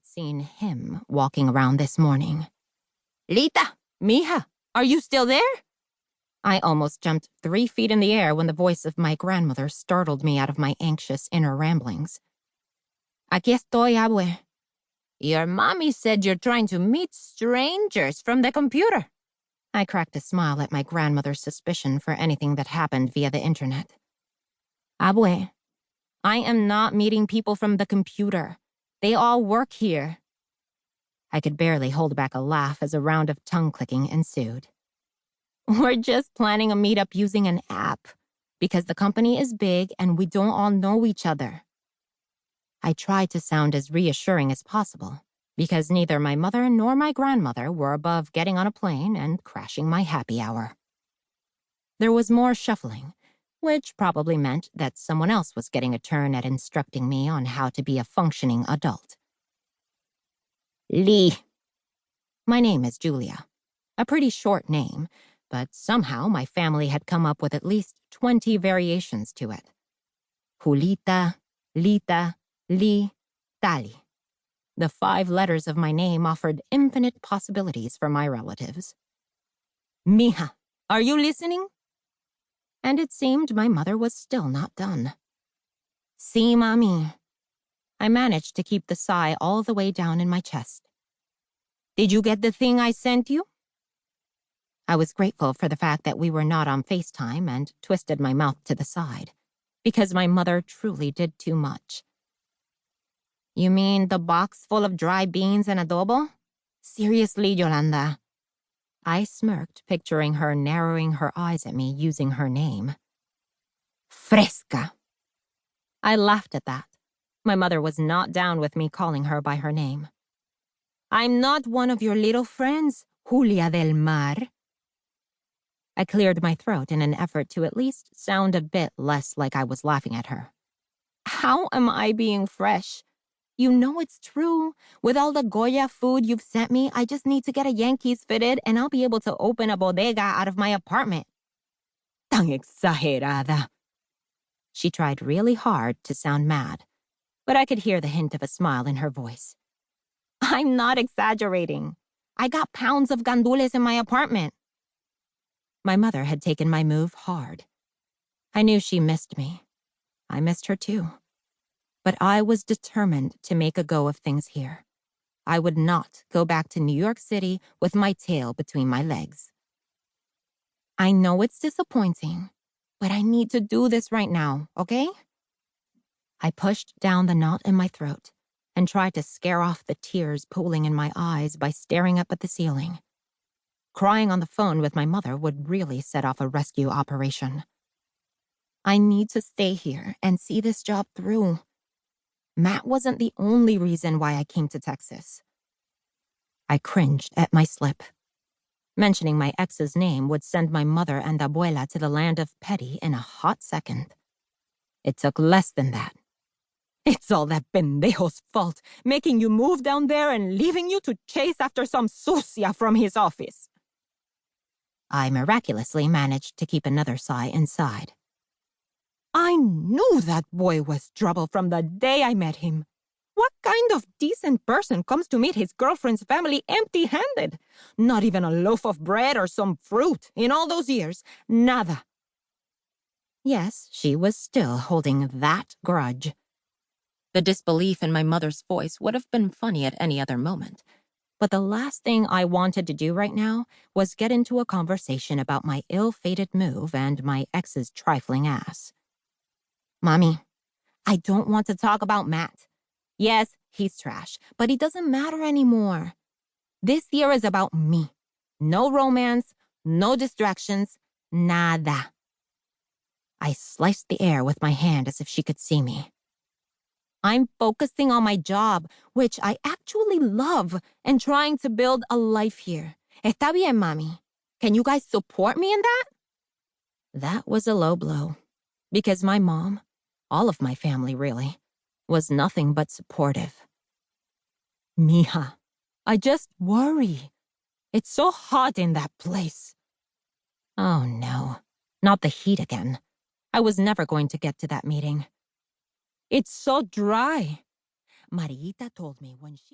had seen him walking around this morning. "Lita, mija, are you still there?" I almost jumped 3 feet in the air when the voice of my grandmother startled me out of my anxious inner ramblings. "Aquí estoy, abue." "Your mommy said you're trying to meet strangers from the computer." I cracked a smile at my grandmother's suspicion for anything that happened via the internet. "Abue, I am not meeting people from the computer. They all work here." I could barely hold back a laugh as a round of tongue-clicking ensued. "We're just planning a meetup using an app, because the company is big and we don't all know each other." I tried to sound as reassuring as possible, because neither my mother nor my grandmother were above getting on a plane and crashing my happy hour. There was more shuffling, which probably meant that someone else was getting a turn at instructing me on how to be a functioning adult. Lee. My name is Julia. A pretty short name, but somehow my family had come up with at least 20 variations to it. Julita, Lita, Lee, Tali. The 5 letters of my name offered infinite possibilities for my relatives. "Mija, are you listening?" And it seemed my mother was still not done. "Sí, mami." I managed to keep the sigh all the way down in my chest. "Did you get the thing I sent you?" I was grateful for the fact that we were not on FaceTime and twisted my mouth to the side, because my mother truly did too much. "You mean the box full of dry beans and adobo? Seriously, Yolanda." I smirked, picturing her narrowing her eyes at me using her name. "Fresca." I laughed at that. My mother was not down with me calling her by her name. "I'm not one of your little friends, Julia del Mar." I cleared my throat in an effort to at least sound a bit less like I was laughing at her. "How am I being fresh? You know it's true. With all the Goya food you've sent me, I just need to get a Yankees fitted and I'll be able to open a bodega out of my apartment." "Tan exagerada." She tried really hard to sound mad, but I could hear the hint of a smile in her voice. "I'm not exaggerating. I got pounds of gandules in my apartment." My mother had taken my move hard. I knew she missed me. I missed her too. But I was determined to make a go of things here. I would not go back to New York City with my tail between my legs. "I know it's disappointing, but I need to do this right now, okay?" I pushed down the knot in my throat and tried to scare off the tears pooling in my eyes by staring up at the ceiling. Crying on the phone with my mother would really set off a rescue operation. I need to stay here and see this job through. Matt wasn't the only reason why I came to Texas. I cringed at my slip. Mentioning my ex's name would send my mother and abuela to the land of petty in a hot second. It took less than that. "It's all that pendejo's fault, making you move down there and leaving you to chase after some sucia from his office." I miraculously managed to keep another sigh inside. "I knew that boy was trouble from the day I met him. What kind of decent person comes to meet his girlfriend's family empty-handed? Not even a loaf of bread or some fruit in all those years. Nada." Yes, she was still holding that grudge. The disbelief in my mother's voice would have been funny at any other moment, but the last thing I wanted to do right now was get into a conversation about my ill-fated move and my ex's trifling ass. "Mommy, I don't want to talk about Matt. Yes, he's trash, but he doesn't matter anymore. This year is about me. No romance, no distractions, nada." I sliced the air with my hand as if she could see me. "I'm focusing on my job, which I actually love, and trying to build a life here. Está bien, mami. Can you guys support me in that?" That was a low blow, because my mom, all of my family really, was nothing but supportive. "Mija, I just worry. It's so hot in that place." Oh no, not the heat again. I was never going to get to that meeting. "It's so dry." Mariita told me when she...